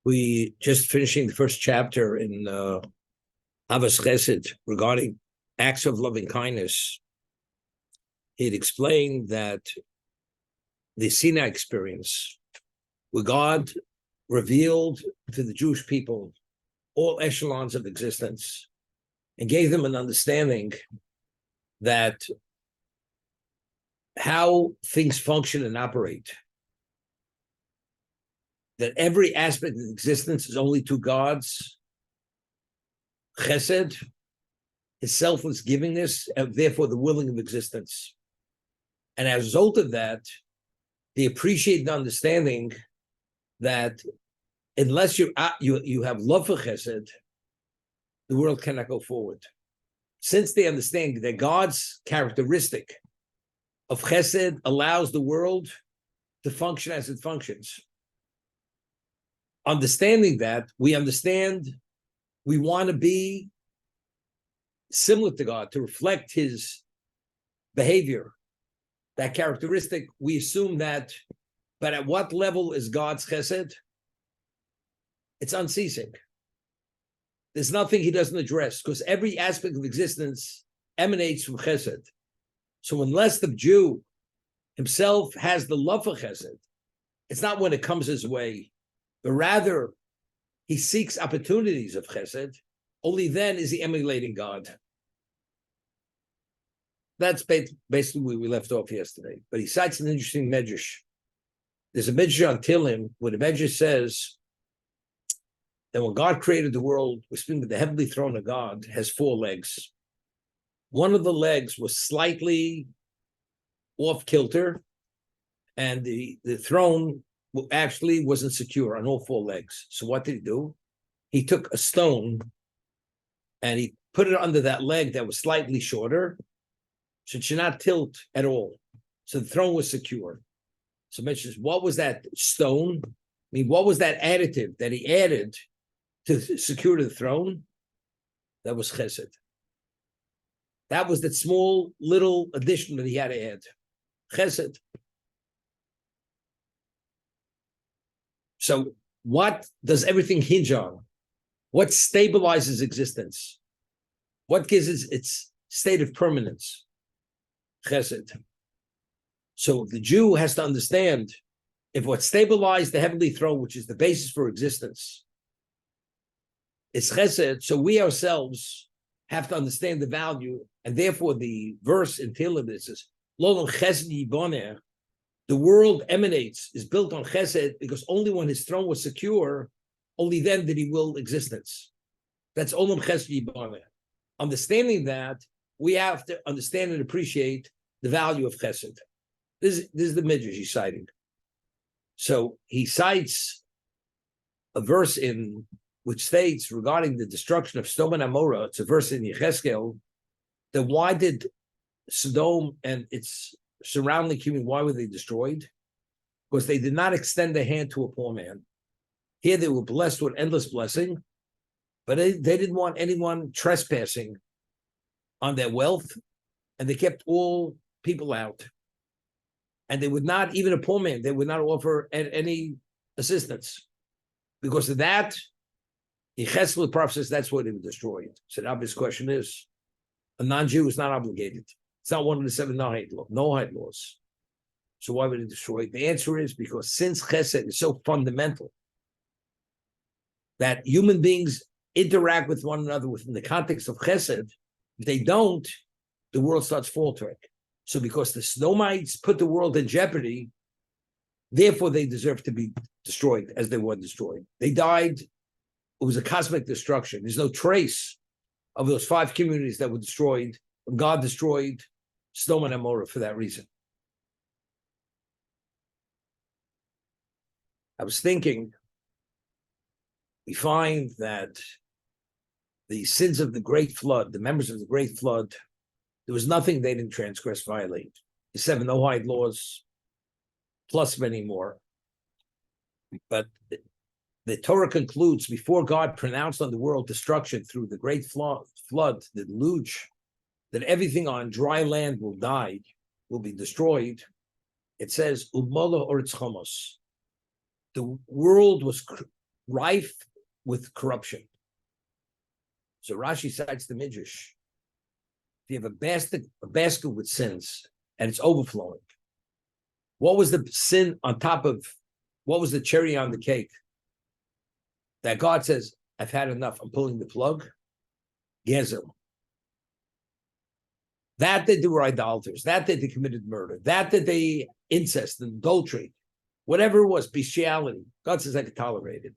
We just finishing the first chapter in Ahavas Chesed regarding acts of loving kindness. It explained that the Sinai experience, where God revealed to the Jewish people all echelons of existence and gave them an understanding that how things function and operate, that every aspect of existence is only two gods, Chesed, his selfless givingness, and therefore the willing of existence. And as a result of that, they appreciate the understanding that unless you have love for Chesed, the world cannot go forward. Since they understand that God's characteristic of Chesed allows the world to function as it functions. Understanding that, we understand we want to be similar to God, to reflect his behavior, that characteristic. We assume that, but at what level is God's Chesed? It's unceasing. There's nothing he doesn't address, because every aspect of existence emanates from Chesed. So unless the Jew himself has the love for Chesed, it's not when it comes his way, but rather he seeks opportunities of Chesed. Only then is he emulating God. That's basically where we left off yesterday. But he cites an interesting medrash. There's a medrash on Tehillim where the medrash says that when God created the world, we're speaking that the heavenly throne of God has 4 legs. One of the legs was slightly off kilter, and the throne actually wasn't secure on all 4 legs. So what did he do? He took a stone and he put it under that leg that was slightly shorter, so it should not tilt at all. So the throne was secure. So mentions, what was that stone? I mean, what was that additive that he added to secure the throne? That was Chesed. That was that small little addition that he had to add. Chesed. So what does everything hinge on? What stabilizes existence? What gives it its state of permanence? Chesed. So the Jew has to understand, if what stabilized the heavenly throne, which is the basis for existence, is Chesed, so we ourselves have to understand the value, and therefore the verse in Tehillim says, Lo Chesed Yiboneh, the world emanates, is built on Chesed, because only when his throne was secure, only then did he will existence. That's Olam Chesed Yiboneh. Understanding that, we have to understand and appreciate the value of Chesed. This is the midrash he's citing. So he cites a verse in which states regarding the destruction of Sodom and Amorah. It's a verse in Yechezkel, that why did Sodom and its surrounding community, why were they destroyed? Because they did not extend their hand to a poor man. Here they were blessed with endless blessing, but they didn't want anyone trespassing on their wealth, and they kept all people out. And they would not, even a poor man, they would not offer any assistance. Because of that, in Chesed process, that's why they were destroyed. So the obvious question is, a non-Jew is not obligated. It's not one of the 7 Noahide laws. So why would it destroy it? The answer is because since Chesed is so fundamental that human beings interact with one another within the context of Chesed, if they don't, the world starts faltering. So because the Sodomites put the world in jeopardy, therefore they deserve to be destroyed as they were destroyed. They died. It was a cosmic destruction. There's no trace of those 5 communities that were destroyed. God destroyed Sodom and Amorah for that reason. I was thinking, we find that the sins of the great flood, the members of the great flood, there was nothing they didn't transgress, violate. The 7 Noahide laws, plus many more. But the Torah concludes, before God pronounced on the world destruction through the great flood, the deluge, that everything on dry land will die, will be destroyed. It says, Umola or its chomos. The world was rife with corruption. So Rashi cites the Midrash. If you have a basket with sins and it's overflowing, what was the sin on top of, what was the cherry on the cake? That God says, I've had enough, I'm pulling the plug. Gezer. That they were idolaters, that they committed murder, that they incest and adultery, whatever it was, bestiality. God says I could tolerate it.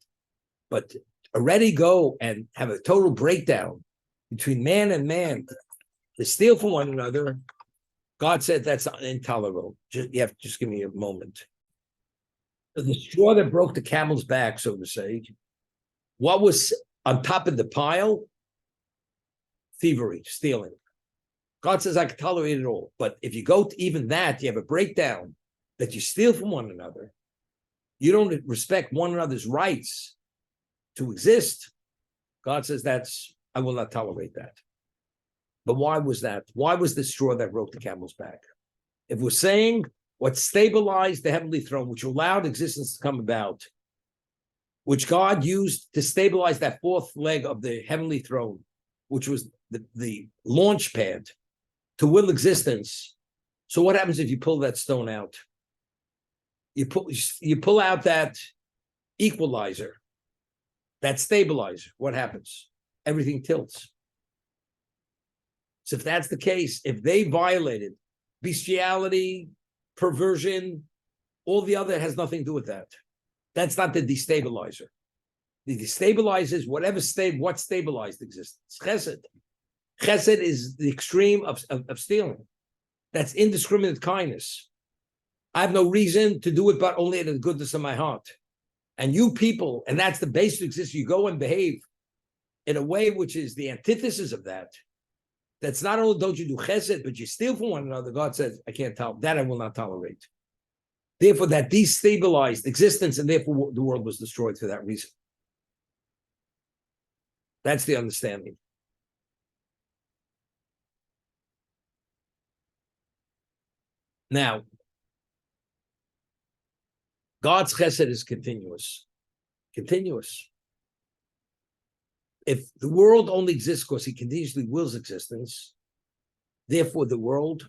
But already go and have a total breakdown between man and man, to steal from one another, God said that's intolerable. You have to just give me a moment. The straw that broke the camel's back, so to say, what was on top of the pile? Thievery, stealing. God says I can tolerate it all. But if you go to even that, you have a breakdown that you steal from one another. You don't respect one another's rights to exist. God says I will not tolerate that. But why was that? Why was the straw that broke the camel's back? If we're saying what stabilized the heavenly throne, which allowed existence to come about, which God used to stabilize that fourth leg of the heavenly throne, which was the launch pad to will existence. So what happens if you pull that stone out? You pull out that equalizer, that stabilizer. What happens? Everything tilts. So if that's the case, if they violated bestiality, perversion, all the other has nothing to do with that. That's not the destabilizer. The destabilizer is what stabilized existence. Chesed. Chesed is the extreme of stealing. That's indiscriminate kindness. I have no reason to do it, but only out of the goodness of my heart. And you people, and that's the basic existence, you go and behave in a way which is the antithesis of that. That's not only don't you do chesed, but you steal from one another. God says, I can't tolerate that. I will not tolerate. Therefore, that destabilized existence, and therefore the world was destroyed for that reason. That's the understanding. Now, God's chesed is continuous. Continuous. If the world only exists because he continuously wills existence, therefore the world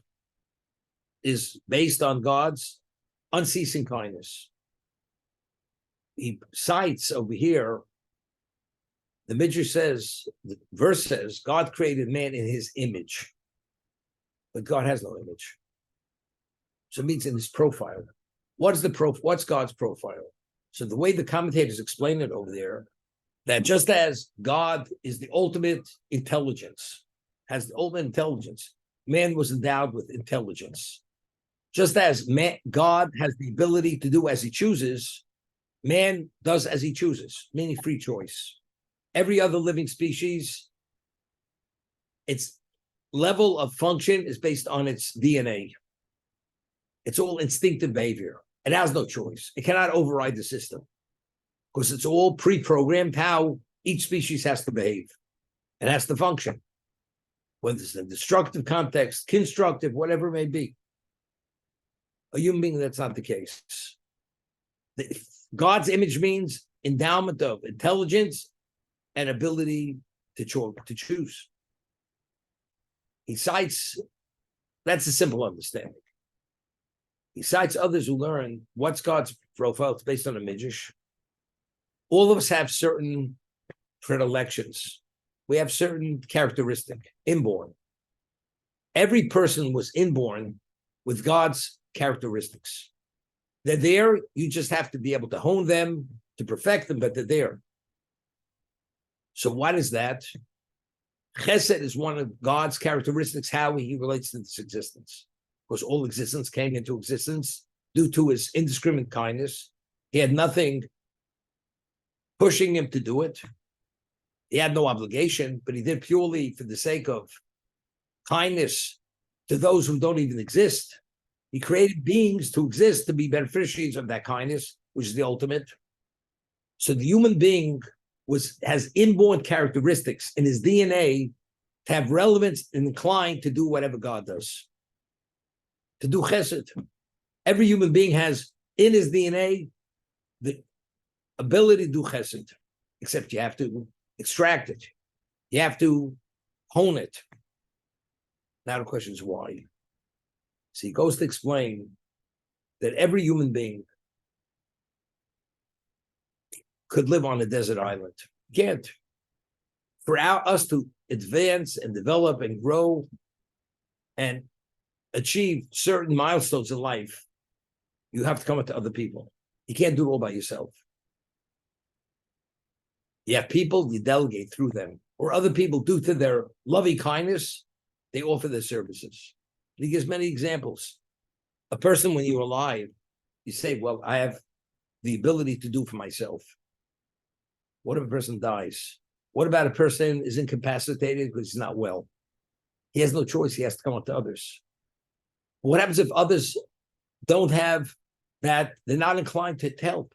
is based on God's unceasing kindness. He cites over here, the Midrash says, the verse says, God created man in his image. But God has no image. So it means in his profile. What's God's profile? So the way the commentators explain it over there, that just as God is the ultimate intelligence, has the ultimate intelligence, man was endowed with intelligence. Just as God has the ability to do as he chooses, man does as he chooses, meaning free choice. Every other living species, its level of function is based on its DNA. It's all instinctive behavior. It has no choice. It cannot override the system because it's all pre-programmed how each species has to behave. It has to function, whether it's in a destructive context, constructive, whatever it may be. A human being, that's not the case. God's image means endowment of intelligence and ability to choose. He cites, that's a simple understanding. He cites others who learn what's God's profile. It's based on a midrash. All of us have certain predilections. We have certain characteristic, inborn. Every person was inborn with God's characteristics. They're there. You just have to be able to hone them, to perfect them, but they're there. So what is that? Chesed is one of God's characteristics, how he relates to this existence. Because all existence came into existence due to his indiscriminate kindness. He had nothing pushing him to do it. He had no obligation, but he did purely for the sake of kindness to those who don't even exist. He created beings to exist, to be beneficiaries of that kindness, which is the ultimate. So the human being has inborn characteristics in his DNA to have relevance and inclined to do whatever God does. To do chesed. Every human being has in his DNA the ability to do chesed, except you have to extract it. You have to hone it. Now the question is why? So he goes to explain that every human being could live on a desert island. You can't. For us to advance and develop and grow and achieve certain milestones in life, you have to come to other people. You can't do it all by yourself. You have people, you delegate through them, or other people, due to their loving kindness, they offer their services. And he gives many examples. A person, when you're alive, you say, well, I have the ability to do for myself. What if a person dies? What about a person is incapacitated because he's not well? He has no choice. He has to come up to others. What happens if others don't have that? They're not inclined to help.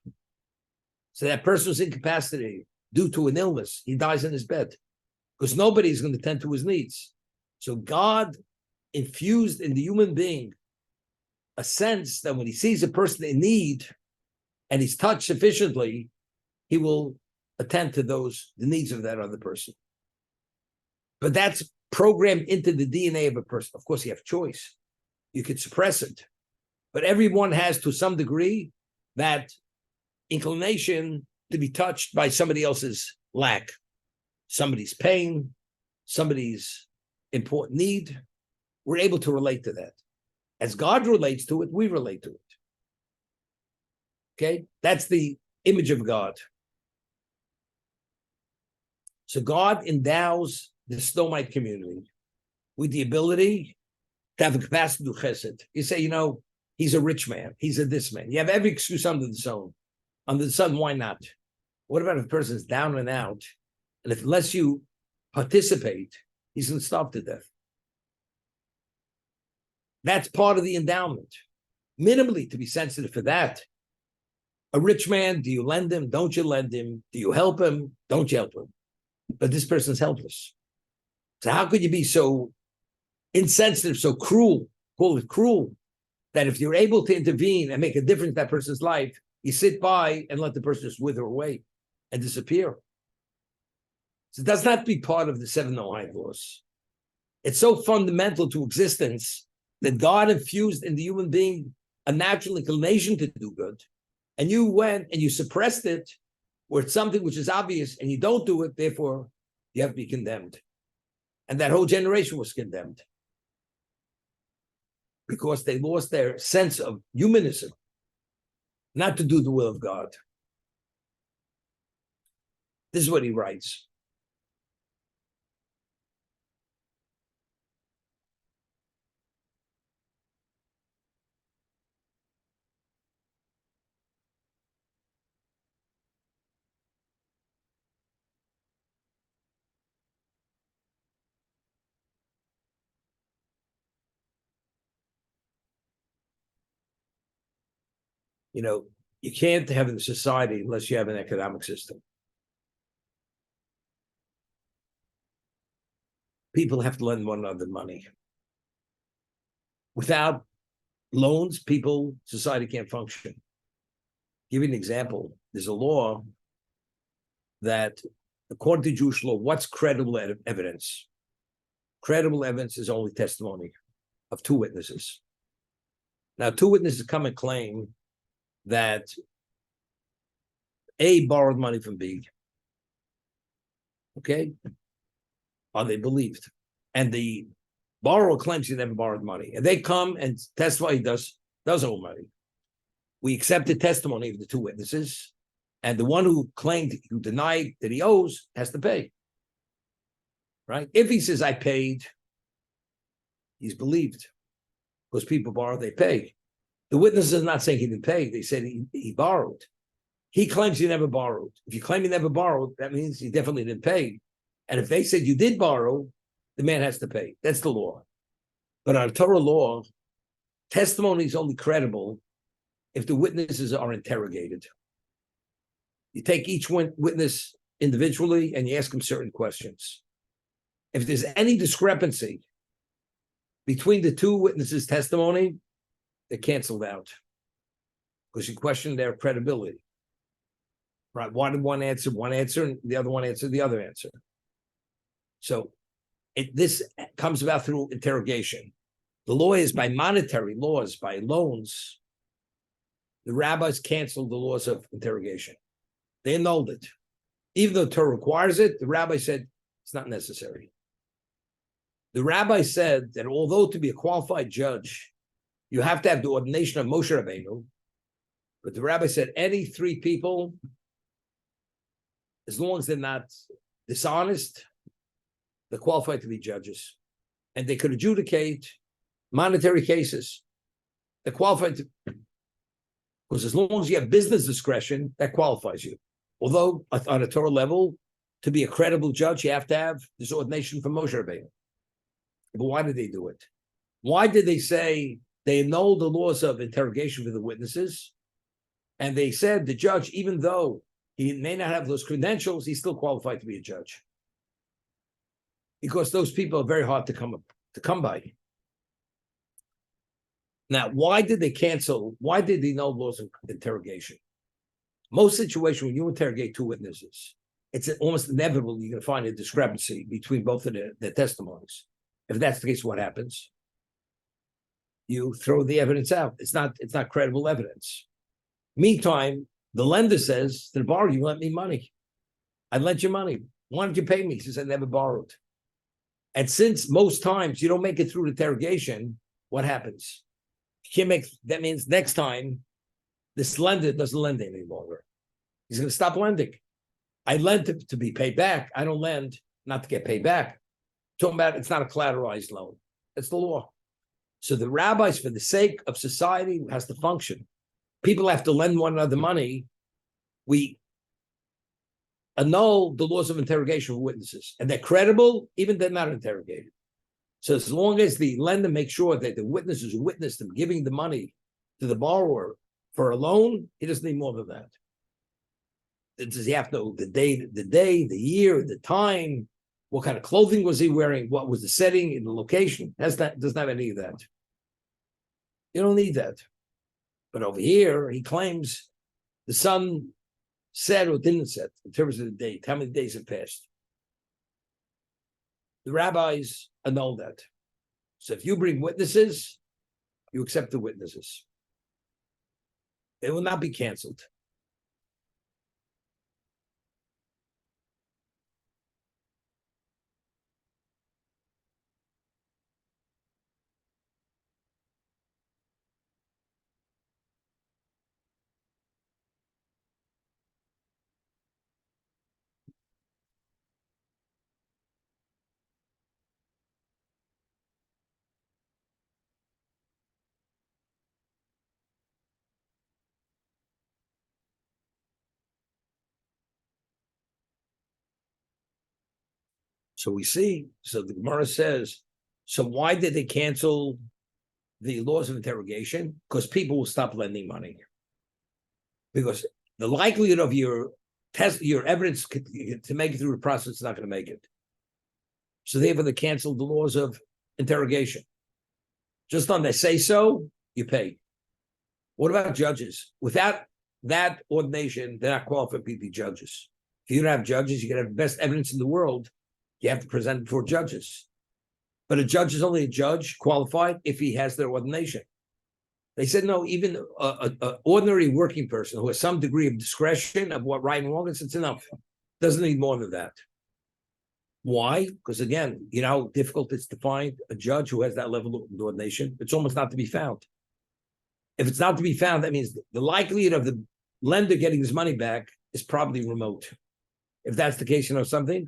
So that person is incapacitated due to an illness. He dies in his bed because nobody's going to tend to his needs. So God infused in the human being a sense that when he sees a person in need and he's touched sufficiently, he will attend to the needs of that other person. But that's programmed into the DNA of a person. Of course, you have choice. You could suppress it. But everyone has, to some degree, that inclination to be touched by somebody else's lack, somebody's pain, somebody's important need. We're able to relate to that. As God relates to it, we relate to it. Okay? That's the image of God. So God endows the Snowmite community with the ability to have a capacity to do chesed. You say, he's a rich man. He's a this man. You have every excuse under the sun. Under the sun, why not? What about if a person's down and out, and unless you participate, he's going to starve to death? That's part of the endowment. Minimally, to be sensitive for that. A rich man, do you lend him? Don't you lend him? Do you help him? Don't you help him? But this person's helpless. So how could you be so insensitive, so cruel, call it cruel, that if you're able to intervene and make a difference in that person's life, you sit by and let the person just wither away and disappear? So it does not be part of the 7 Noahide laws. It's so fundamental to existence that God infused in the human being a natural inclination to do good. And you went and you suppressed it, or it's something which is obvious and you don't do it, therefore you have to be condemned. And that whole generation was condemned because they lost their sense of humanism, not to do the will of God. This is what he writes. You can't have a society unless you have an economic system. People have to lend one another money. Without loans, society can't function. Give you an example. There's a law that, according to Jewish law, what's credible evidence? Credible evidence is only testimony of 2 witnesses. Now, 2 witnesses come and claim that A borrowed money from B. Okay? Are they believed? And the borrower claims he never borrowed money. And they come and testify he does owe money. We accept the testimony of the 2 witnesses, and the one who denied that he owes has to pay. Right? If he says, I paid, he's believed. Because people borrow, they pay. The witness is not saying he didn't pay. They said he borrowed. He claims he never borrowed. If you claim he never borrowed, that means he definitely didn't pay. And if they said you did borrow, the man has to pay. That's the law. But on Torah law, testimony is only credible if the witnesses are interrogated. You take each witness individually and you ask them certain questions. If there's any discrepancy between the 2 witnesses' testimony, they're canceled out because you question their credibility. Right? Why did one answer, and the other one answer the other answer? So this comes about through interrogation. The law is by monetary laws, by loans. The rabbis canceled the laws of interrogation. They annulled it. Even though Torah requires it, the rabbi said it's not necessary. The rabbi said that although to be a qualified judge, you have to have the ordination of Moshe Rabbeinu, but the rabbi said any three people, as long as they're not dishonest, they're qualified to be judges. And they could adjudicate monetary cases. They're qualified to, because as long as you have business discretion, that qualifies you. Although on a Torah level, to be a credible judge, you have to have this ordination from Moshe Rabbeinu. But why did they do it? Why did they say they annulled the laws of interrogation for the witnesses? And they said the judge, even though he may not have those credentials, he's still qualified to be a judge. Because those people are very hard to come by. Now, why did they cancel? Why did they annul laws of interrogation? Most situations when you interrogate two witnesses, it's almost inevitable you're going to find a discrepancy between both of their testimonies. If that's the case, what happens? You throw the evidence out. It's not credible evidence. Meantime, the lender says to the borrower, you lent me money. I lent you money. Why don't you pay me? He says, I never borrowed. And since most times you don't make it through the interrogation, what happens? You can't make, that means next time this lender doesn't lend any longer. He's going to stop lending. I lent to be paid back. I don't lend not to get paid back. Talking about it's not a collateralized loan. It's the law. So the rabbis, for the sake of society, has to function. People have to lend one another money. We annul the laws of interrogation for witnesses. And they're credible, even they're not interrogated. So as long as the lender makes sure that the witnesses who witnessed them giving the money to the borrower for a loan, he doesn't need more than that. Does he have to know the day, the year, the time, what kind of clothing was he wearing, what was the setting in the location? Doesn't have any of that. You don't need that. But over here, he claims the sun set or didn't set in terms of the date, how many days have passed. The rabbis annul that. So if you bring witnesses, you accept the witnesses. They will not be canceled. So we see, so the Gemara says, so why did they cancel the laws of interrogation? Because people will stop lending money. Because the likelihood of your evidence to make it through the process is not going to make it. So therefore they canceled the laws of interrogation. Just on they say so, you pay. What about judges? Without that ordination, they're not qualified to be judges. If you don't have judges, you can have the best evidence in the world. You have to present it before judges. But a judge is only a judge qualified if he has their ordination. They said, no, even an ordinary working person who has some degree of discretion of what right and wrong is, it's enough. Doesn't need more than that. Why? Because again, you know how difficult it's to find a judge who has that level of ordination. It's almost not to be found. If it's not to be found, that means the likelihood of the lender getting his money back is probably remote. If that's the case, you know something?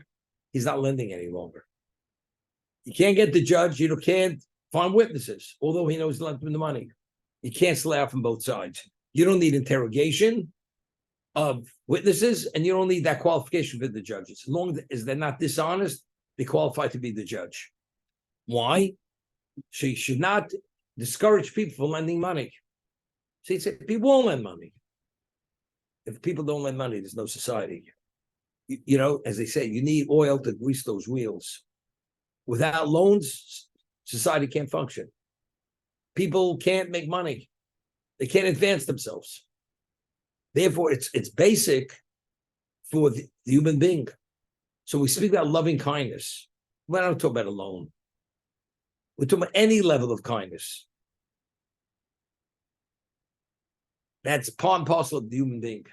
He's not lending any longer. You can't get the judge. You can't find witnesses, although he knows he lent him the money. You can't slay out from both sides. You don't need interrogation of witnesses, and you don't need that qualification for the judges. As long as they're not dishonest, they qualify to be the judge. Why? She should not discourage people from lending money. See, people won't lend money. If people don't lend money, there's no society. You know, as they say, you need oil to grease those wheels. Without loans, society can't function. People can't make money. They can't advance themselves. Therefore, it's basic for the human being. So we speak about loving kindness. We're not talking about alone. We're talking about any level of kindness. That's part and parcel of the human being.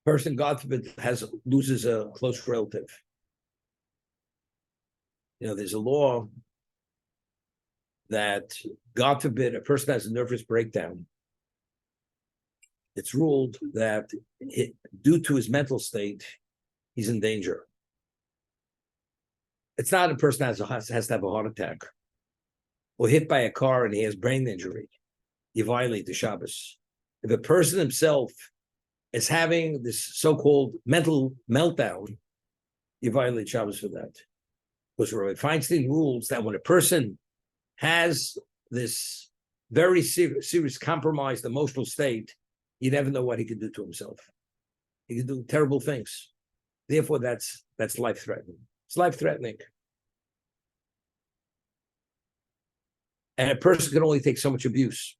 Person, God forbid, loses a close relative. There's a law that, God forbid, a person has a nervous breakdown. It's ruled that due to his mental state, he's in danger. It's not a person has to have a heart attack or hit by a car and he has brain injury. You violate the Shabbos. If a person himself is having this so-called mental meltdown, you violate Shabbos for that. Because Rabbi Feinstein rules that when a person has this very serious compromised emotional state, you never know what he can do to himself. He can do terrible things. Therefore, that's life-threatening. It's life-threatening. And a person can only take so much abuse.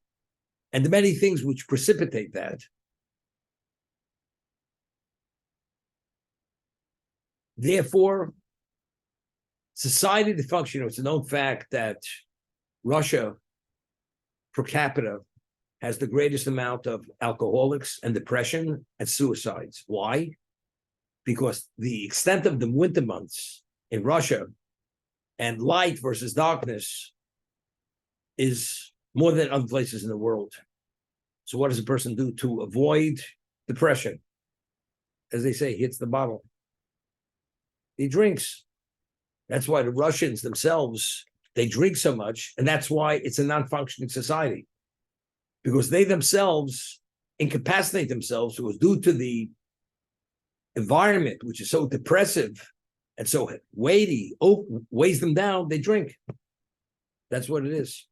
And the many things which precipitate that. Therefore, society to function, it's a known fact that Russia, per capita, has the greatest amount of alcoholics and depression and suicides. Why? Because the extent of the winter months in Russia and light versus darkness is more than other places in the world. So what does a person do to avoid depression? As they say, he hits the bottle. He drinks. That's why the Russians themselves, they drink so much, and that's why it's a non-functioning society. Because they themselves incapacitate themselves, it was due to the environment, which is so depressive and so weighty, weighs them down, they drink. That's what it is.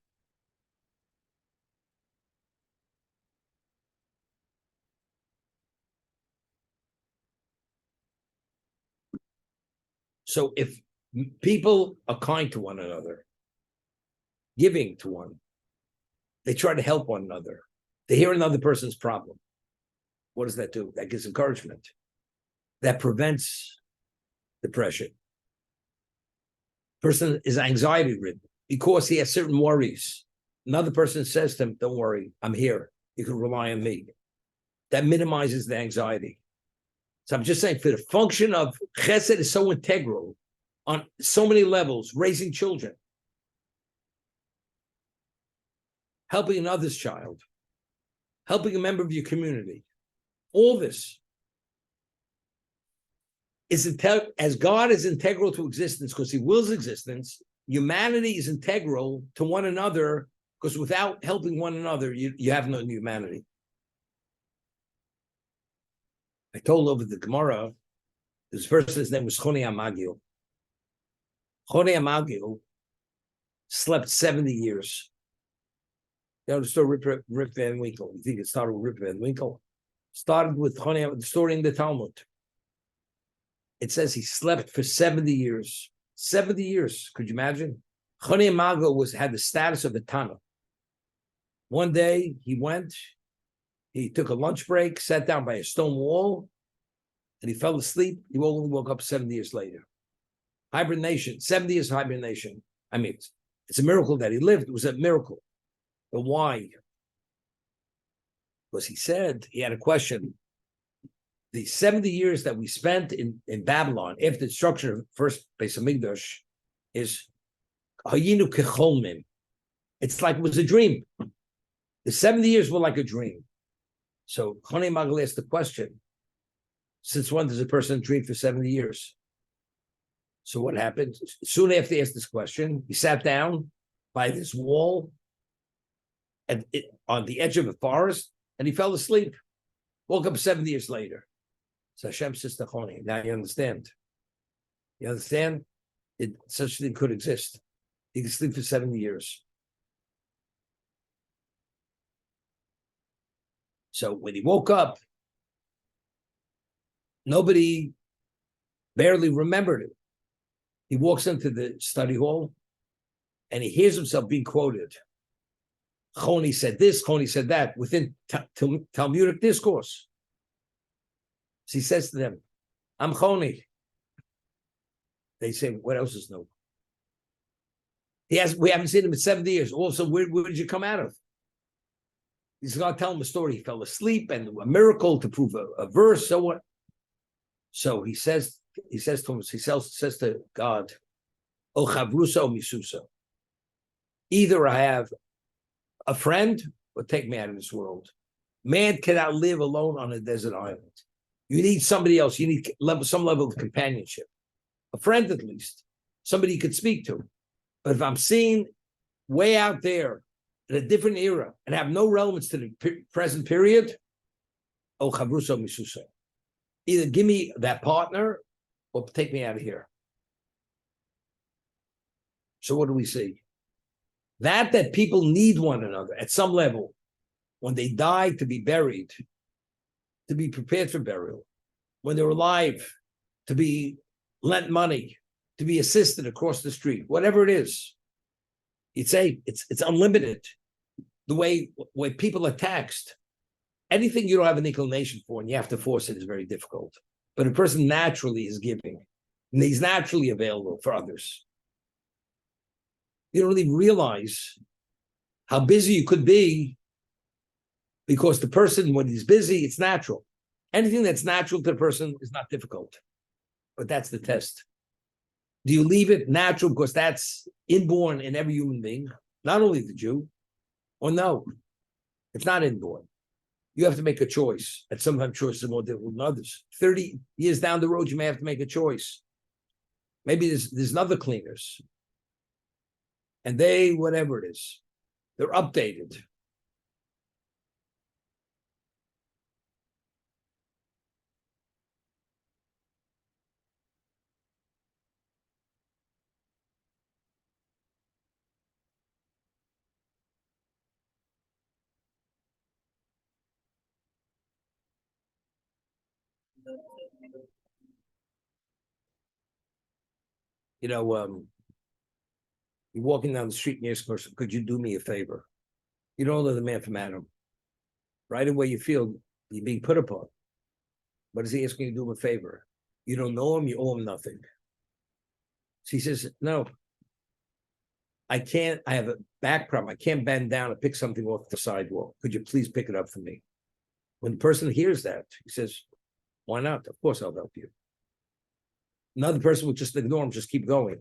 So if people are kind to one another, giving to one, they try to help one another. They hear another person's problem. What does that do? That gives encouragement. That prevents depression. Person is anxiety ridden because he has certain worries. Another person says to him, don't worry, I'm here. You can rely on me. That minimizes the anxiety. So I'm just saying, for the function of Chesed is so integral on so many levels, raising children, helping another's child, helping a member of your community. All this is as God is integral to existence because he wills existence, humanity is integral to one another because without helping one another, you have no humanity. I told over the Gemara, this person's name was Choni Amagil. Choni Amagil slept 70 years. You know the story Rip Van Winkle. You think it started with Rip Van Winkle? Started with Choni, the story in the Talmud. It says he slept for 70 years. 70 years. Could you imagine? Choni Amagil had the status of a Tana. One day he took a lunch break, sat down by a stone wall, and he fell asleep. He only woke up 70 years later. Hibernation, 70 years hibernation. I mean, it's a miracle that he lived. It was a miracle. But why? Because he said, he had a question. The 70 years that we spent in Babylon, after the destruction of the first Beis Hamikdash, is Hayinu Kecholmim. It's like it was a dream. The 70 years were like a dream. So Choni Amagil asked the question, since when does a person dream for 70 years? So what happened? Soon after he asked this question, he sat down by this wall on the edge of a forest, and he fell asleep. Woke up 70 years later. So Hashem says to Choni, now you understand. You understand? Such a thing could exist. He could sleep for 70 years. So when he woke up, nobody barely remembered it. He walks into the study hall and he hears himself being quoted. Choni said this, Choni said that, within Talmudic discourse. So he says to them, I'm Choni. They say, what else is new? We haven't seen him in 70 years. Also, where did you come out of? He's going to tell him a story. He fell asleep and a miracle to prove a verse. So what? So he says to him, says to God, O chavrusa o misusa. Either I have a friend or take me out of this world. Man cannot live alone on a desert island. You need somebody else. You need some level of companionship. A friend, at least. Somebody you could speak to. But if I'm seen way out there in a different era and have no relevance to the present period, oh, chavrusa misusa. Either give me that partner or take me out of here. So what do we see? That people need one another at some level. When they die, to be buried, to be prepared for burial. When they're alive, to be lent money, to be assisted across the street, whatever it is. It's unlimited. The way people are taxed. Anything you don't have an inclination for and you have to force it is very difficult. But a person naturally is giving, and he's naturally available for others. You don't really realize how busy you could be because the person, when he's busy, it's natural. Anything that's natural to the person is not difficult. But that's the test. Do you leave it natural because that's inborn in every human being, not only the Jew, or no, it's not inborn. You have to make a choice, and sometimes choices are more difficult than others. 30 years down the road, you may have to make a choice. Maybe there's other cleaners, and they, whatever it is, they're updated. You know, you're walking down the street and you ask a person, could you do me a favor? You don't know the man from Adam. Right away you feel you're being put upon. What is he asking you to do him a favor? You don't know him, you owe him nothing. So he says, no, I can't, I have a back problem. I can't bend down and pick something off the sidewalk. Could you please pick it up for me? When the person hears that, he says, why not? Of course I'll help you. Another person would just ignore him, just keep going.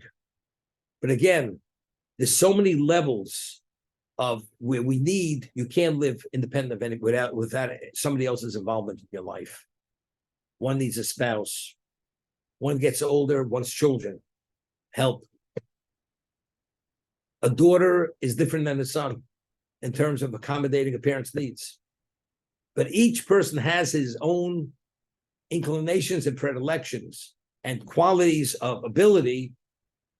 But again, there's so many levels of where we need, you can't live independent of any without somebody else's involvement in your life. One needs a spouse. One gets older, one's children. Help. A daughter is different than a son in terms of accommodating a parent's needs. But each person has his own inclinations and predilections and qualities of ability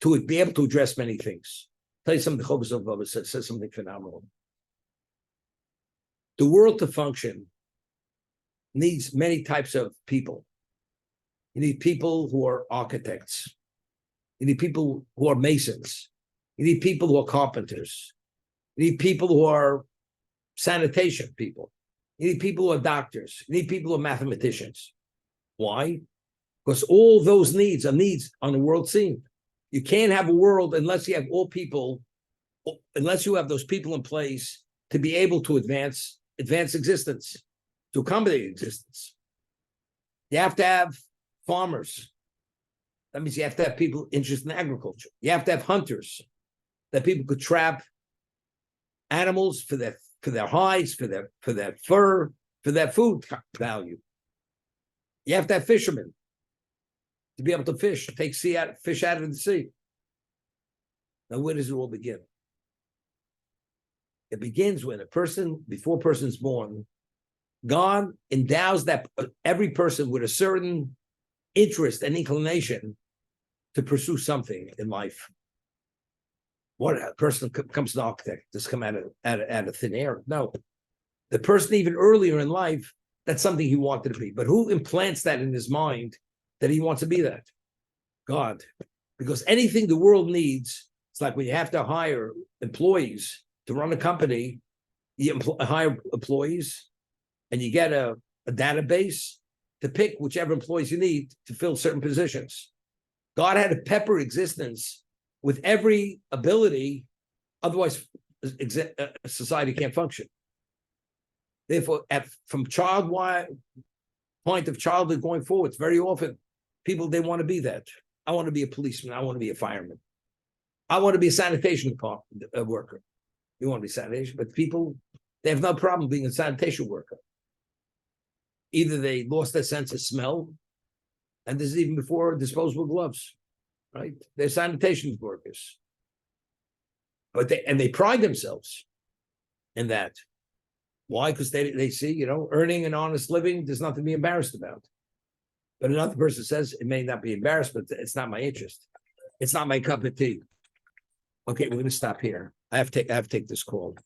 to be able to address many things. I'll tell you something, the Ahavas of Baba says something phenomenal. The world to function needs many types of people. You need people who are architects. You need people who are masons. You need people who are carpenters. You need people who are sanitation people. You need people who are doctors. You need people who are mathematicians. Why? Because all those needs are needs on the world scene. You can't have a world unless you have all people, unless you have those people in place to be able to advance existence, to accommodate existence. You have to have farmers. That means you have to have people interested in agriculture. You have to have hunters, that people could trap animals for their hides, for their fur, for their food value. You have to have fishermen to be able to fish, take fish out of the sea. Now, where does it all begin? It begins when before a person's born, God endows that every person with a certain interest and inclination to pursue something in life. What a person becomes an architect, just come out of thin air. No, the person even earlier in life, that's something he wanted to be. But who implants that in his mind that he wants to be that? God. Because anything the world needs, it's like when you have to hire employees to run a company, you hire employees and you get a database to pick whichever employees you need to fill certain positions. God had to pepper existence with every ability, otherwise society can't function. Therefore, from point of childhood going forwards, very often people, they want to be that. I want to be a policeman. I want to be a fireman. I want to be a sanitation department worker. You want to be sanitation, but people, they have no problem being a sanitation worker. Either they lost their sense of smell, and this is even before disposable gloves, right? They're sanitation workers. But they pride themselves in that. Why? Because they see, earning an honest living, there's nothing to be embarrassed about. But another person says, it may not be embarrassed, but it's not my interest. It's not my cup of tea. Okay, we're going to stop here. I have to take this call.